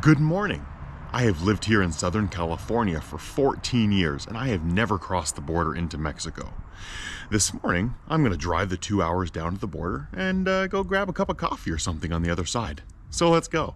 Good morning. I have lived here in Southern California for 14 years and I have never crossed the border into Mexico. This morning, I'm going to drive the 2 hours down to the border and go grab a cup of coffee or something on the other side. So let's go.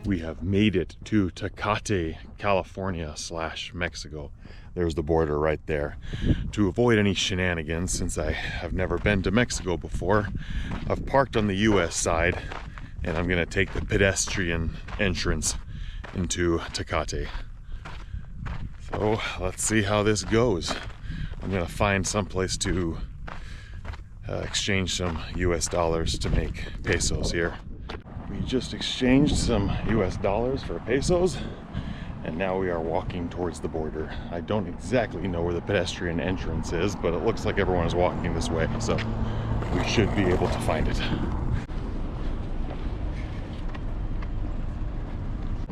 We have made it to Tecate, California / Mexico. There's the border right there. To avoid any shenanigans, since I have never been to Mexico before, I've parked on the US side and I'm gonna take the pedestrian entrance into Tecate. So let's see how this goes. I'm gonna find someplace to exchange some US dollars to make pesos here. We just exchanged some US dollars for pesos, and now we are walking towards the border. I don't exactly know where the pedestrian entrance is, but it looks like everyone is walking this way, so we should be able to find it.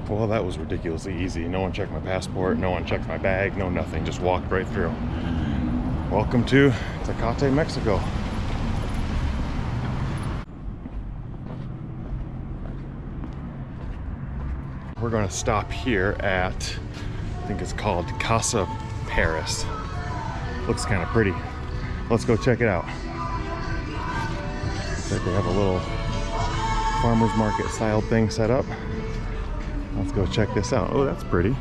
Well, that was ridiculously easy. No one checked my passport, no one checked my bag, no nothing, just walked right through. Welcome to Tecate, Mexico. We're going to stop here at, I think it's called Casa Paris. Looks kind of pretty. Let's go check it out. Looks like they have a little farmer's market style thing set up. Let's go check this out. Oh, that's pretty.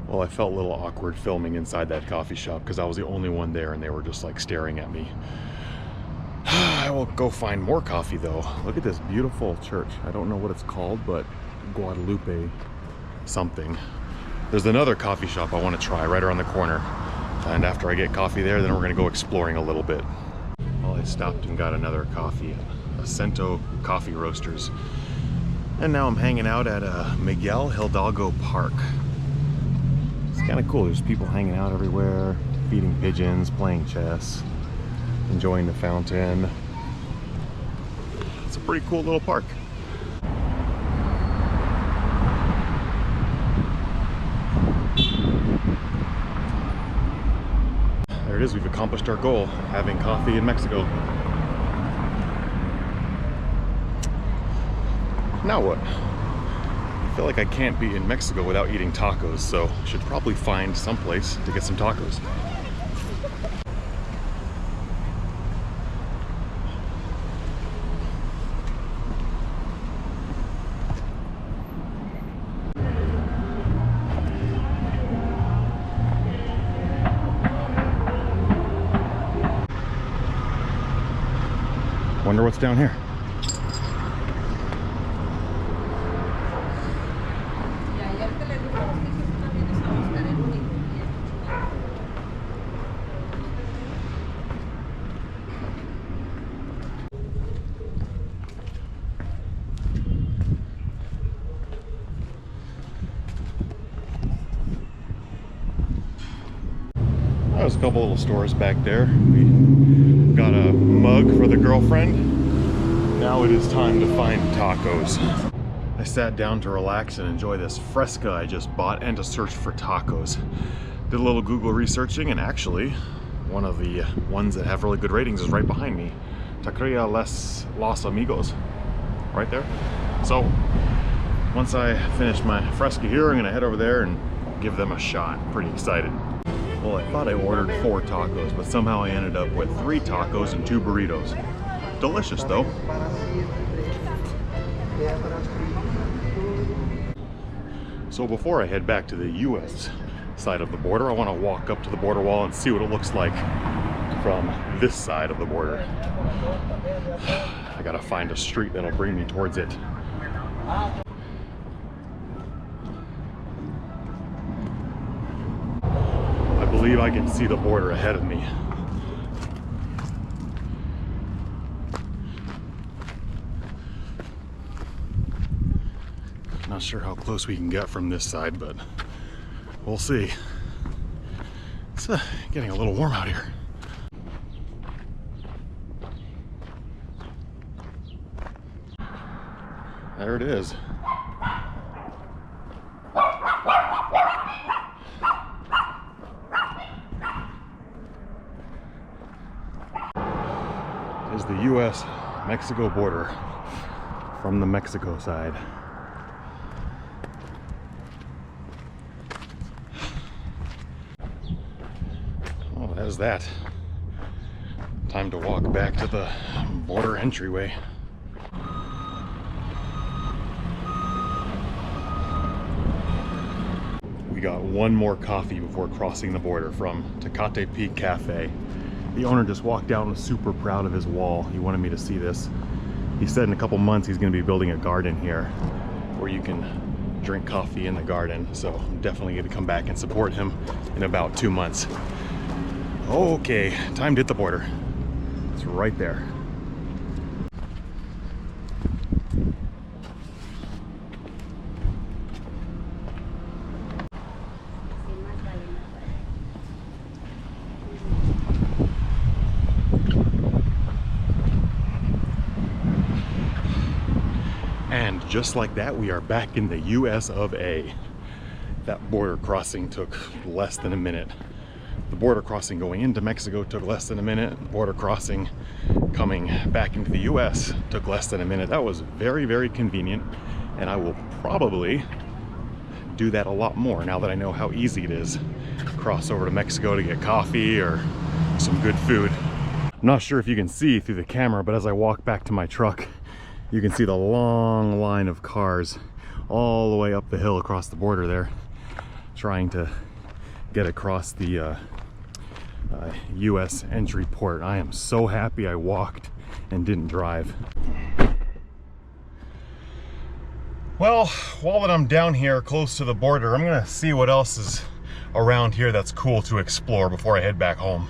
Well, I felt a little awkward filming inside that coffee shop because I was the only one there and they were just like staring at me. I will go find more coffee though. Look at this beautiful church. I don't know what it's called, but Guadalupe something. There's another coffee shop I want to try right around the corner, and after I get coffee there, then we're going to go exploring a little bit. Well, I stopped and got another coffee at Ancento Coffee Roasters, and now I'm hanging out at Miguel Hidalgo Park. It's kind of cool. There's people hanging out everywhere, feeding pigeons, playing chess, enjoying the fountain. It's a pretty cool little park. There it is, we've accomplished our goal, having coffee in Mexico. Now what? I feel like I can't be in Mexico without eating tacos, so I should probably find some place to get some tacos. Wonder what's down here. There's a couple little stores back there. We got a mug for the girlfriend. Now it is time to find tacos. I sat down to relax and enjoy this fresca I just bought and to search for tacos. Did a little Google researching, and actually one of the ones that have really good ratings is right behind me. Taqueria Los Amigos, right there. So once I finish my fresca here, I'm gonna head over there and give them a shot. Pretty excited. Well, I thought I ordered 4 tacos, but somehow I ended up with 3 tacos and 2 burritos. Delicious though. So before I head back to the US side of the border, I want to walk up to the border wall and see what it looks like from this side of the border. I gotta find a street that'll bring me towards it. I believe I can see the border ahead of me. Not sure how close we can get from this side, but We'll see. It's getting a little warm out here. There it is. Is the U.S.-Mexico border from the Mexico side. Well, there's that. Time to walk back to the border entryway. We got one more coffee before crossing the border from Tecate Peak Cafe. The owner just walked out and was super proud of his wall. He wanted me to see this. He said in a couple months he's going to be building a garden here where you can drink coffee in the garden. So I'm definitely going to come back and support him in about 2 months. Okay, time to hit the border. It's right there. And just like that, we are back in the US of A. That border crossing took less than a minute. The border crossing going into Mexico took less than a minute. The border crossing coming back into the US took less than a minute. That was very, very convenient. And I will probably do that a lot more now that I know how easy it is to cross over to Mexico to get coffee or some good food. I'm not sure if you can see through the camera, but as I walk back to my truck, you can see the long line of cars all the way up the hill across the border there, trying to get across the US entry port. I am so happy I walked and didn't drive. Well, while that I'm down here close to the border, I'm gonna see what else is around here that's cool to explore before I head back home.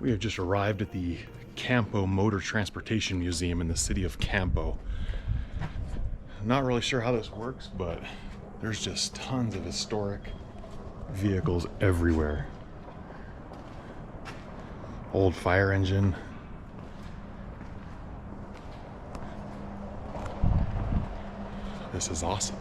We have just arrived at the Campo Motor Transportation Museum in the city of Campo. I'm not really sure how this works, but there's just tons of historic vehicles everywhere. Old fire engine. This is awesome.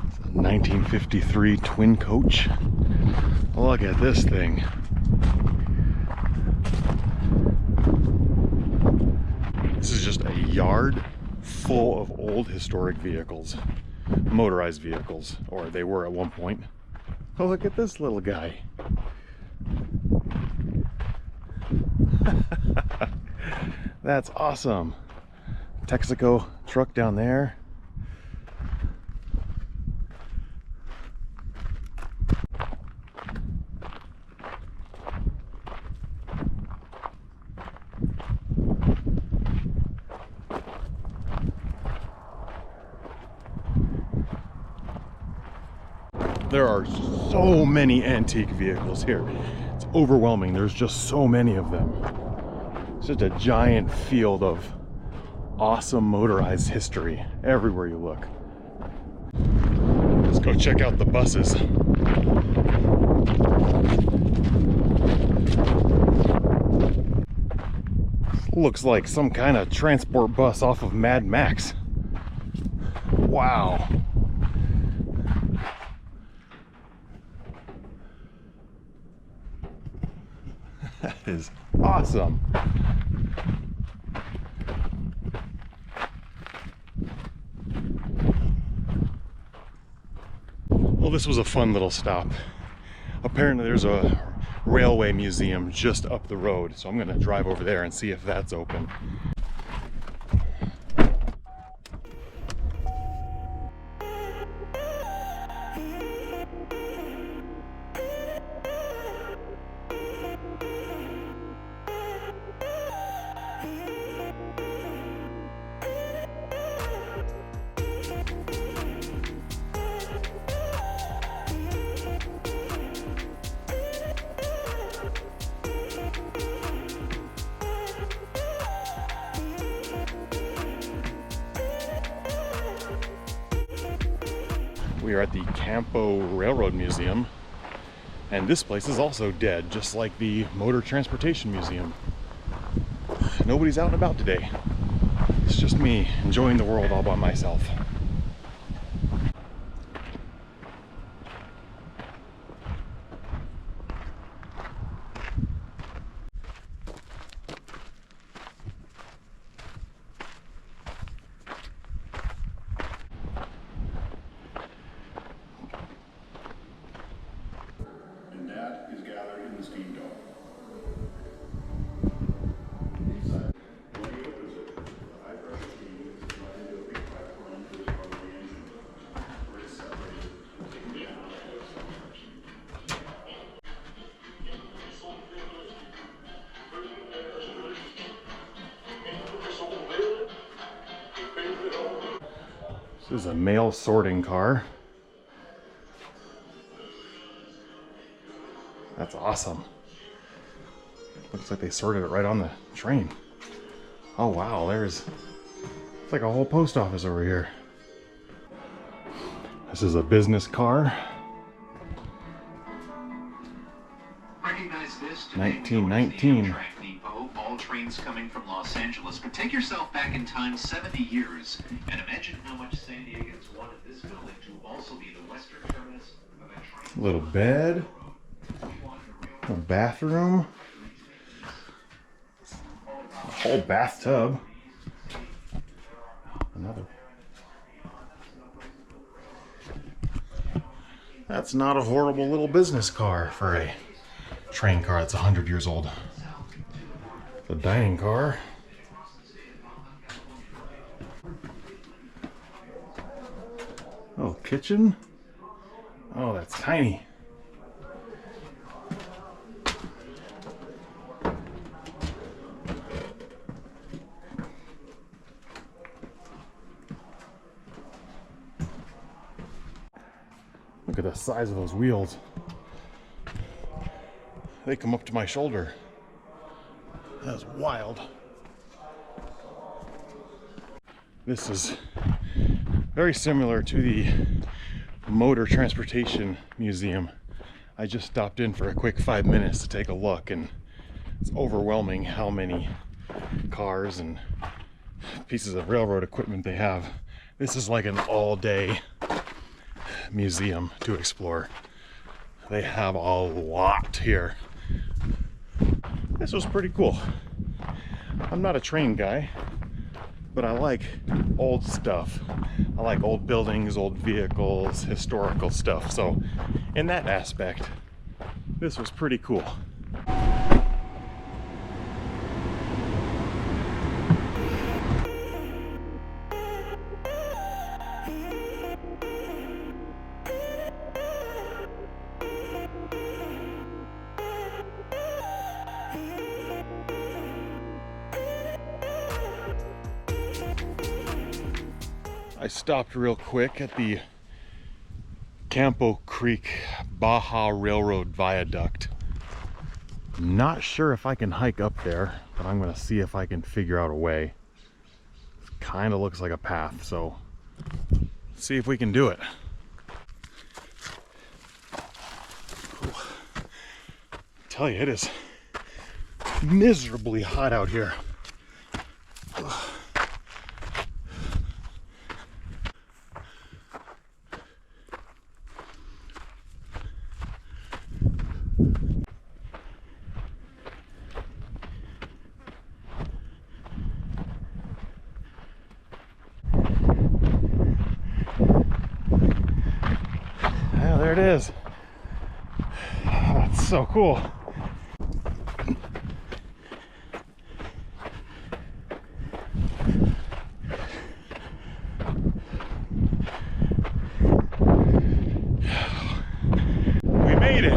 It's a 1953 twin coach. Look at this thing. This is just a yard full of old historic vehicles, motorized vehicles, or they were at one point. Oh, look at this little guy. That's awesome. Texaco truck down there. There are so many antique vehicles here. It's overwhelming. There's just so many of them. It's just a giant field of awesome motorized history everywhere you look. Let's go check out the buses. This looks like some kind of transport bus off of Mad Max. Wow. That is awesome. this was a fun little stop. Apparently there's a railway museum just up the road, so I'm gonna drive over there and see if that's open. We are at the Campo Railroad Museum, and this place is also dead, just like the Motor Transportation Museum. Nobody's out and about today. It's just me enjoying the world all by myself. This is a mail sorting car. That's awesome. Looks like they sorted it right on the train. Oh wow, it's like a whole post office over here. This is a business car. Recognize this 1919. All trains coming from Los Angeles, but take yourself back in time 70 years and imagine how much San Diegans wanted this building to also be the western terminus of a train. Little bed, a bathroom, a whole bathtub, another. That's not a horrible little business car for a train car that's 100 years old. The dining car. Oh, kitchen. Oh, that's tiny. Look at the size of those wheels. They come up to my shoulder. That's wild. This is very similar to the Motor Transportation Museum. I just stopped in for a quick 5 minutes to take a look, and it's overwhelming how many cars and pieces of railroad equipment they have. This is like an all-day museum to explore. They have a lot here. This was pretty cool. I'm not a train guy, but I like old stuff. I like old buildings, old vehicles, historical stuff. So in that aspect, this was pretty cool. I stopped real quick at the Campo Creek Baja Railroad Viaduct. Not sure if I can hike up there, but I'm gonna see if I can figure out a way. It kind of looks like a path, so let's see if we can do it. I tell you, it is miserably hot out here. it is. That's so cool. We made it.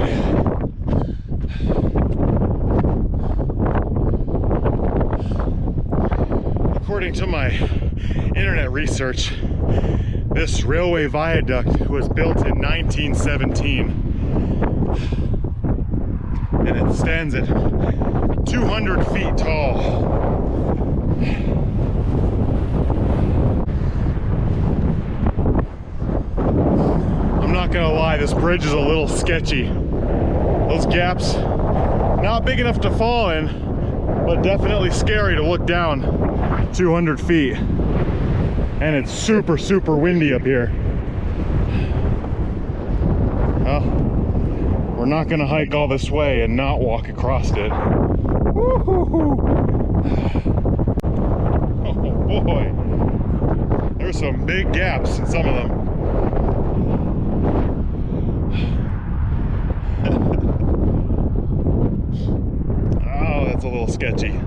According to my internet research, this railway viaduct was built in 1917, and it stands at 200 feet tall. I'm not gonna lie, this bridge is a little sketchy. Those gaps, not big enough to fall in, but definitely scary to look down 200 feet. And it's super, super windy up here. Well, we're not gonna hike all this way and not walk across it. Woo-hoo-hoo. Oh boy, there's some big gaps in some of them. Oh, that's a little sketchy.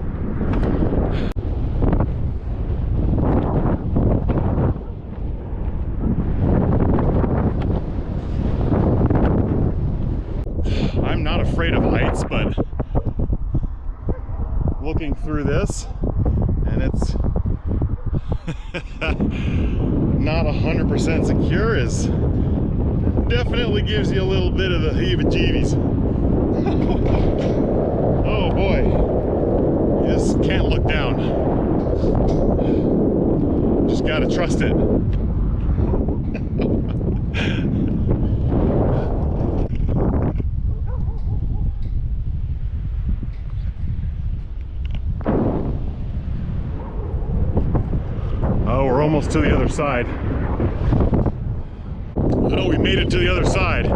I'm not afraid of heights, but looking through this, and it's not 100% secure, is definitely gives you a little bit of the heebie-jeebies. Oh boy, you just can't look down. Just gotta trust it. Oh, we're almost to the other side. Oh, we made it to the other side.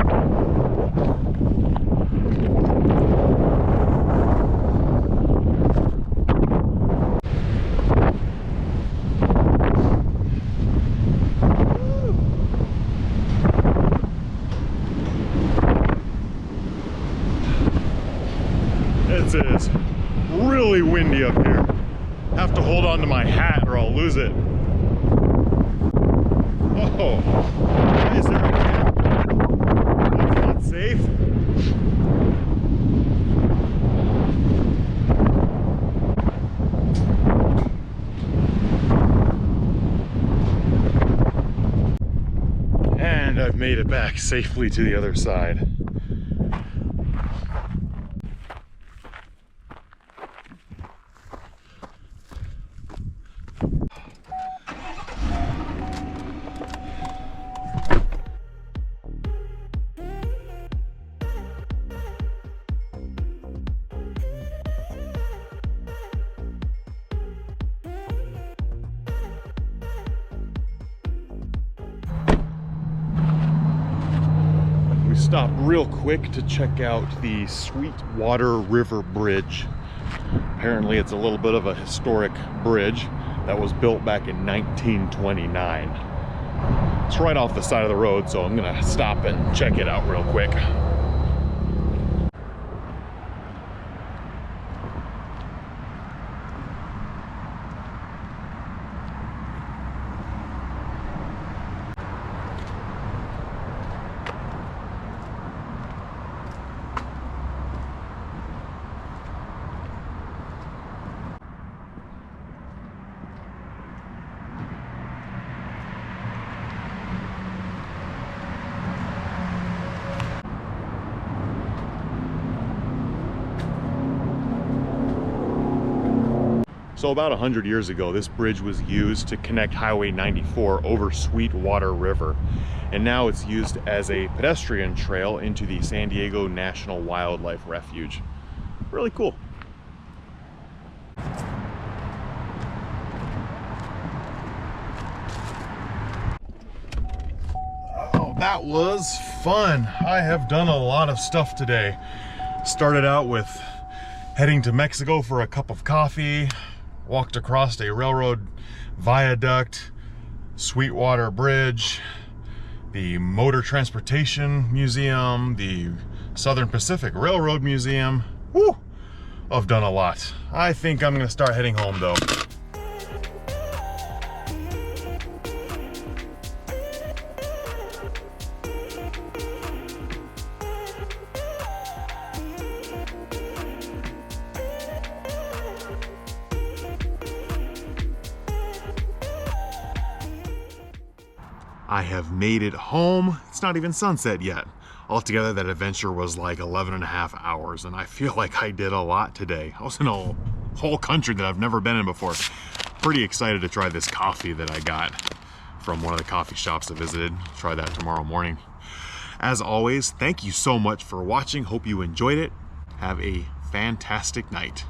It is really windy up here. Have to hold on to my hat or I'll lose it. Oh, why is there a gap? That's not safe. And I've made it back safely to the other side. Stop real quick to check out the Sweetwater River Bridge. Apparently it's a little bit of a historic bridge that was built back in 1929. It's right off the side of the road, so I'm gonna stop and check it out real quick. So about 100 years ago, this bridge was used to connect Highway 94 over Sweetwater River. And now it's used as a pedestrian trail into the San Diego National Wildlife Refuge. Really cool. Oh, that was fun. I have done a lot of stuff today. Started out with heading to Mexico for a cup of coffee. Walked across a railroad viaduct, Sweetwater Bridge, the Motor Transportation Museum, the Southern Pacific Railroad Museum. Woo! I've done a lot. I think I'm gonna start heading home though. I have made it home. It's not even sunset yet. Altogether, that adventure was like 11 and a half hours, and I feel like I did a lot today. I was in a whole country that I've never been in before. Pretty excited to try this coffee that I got from one of the coffee shops I visited. Try that tomorrow morning. As always, thank you so much for watching. Hope you enjoyed it. Have a fantastic night.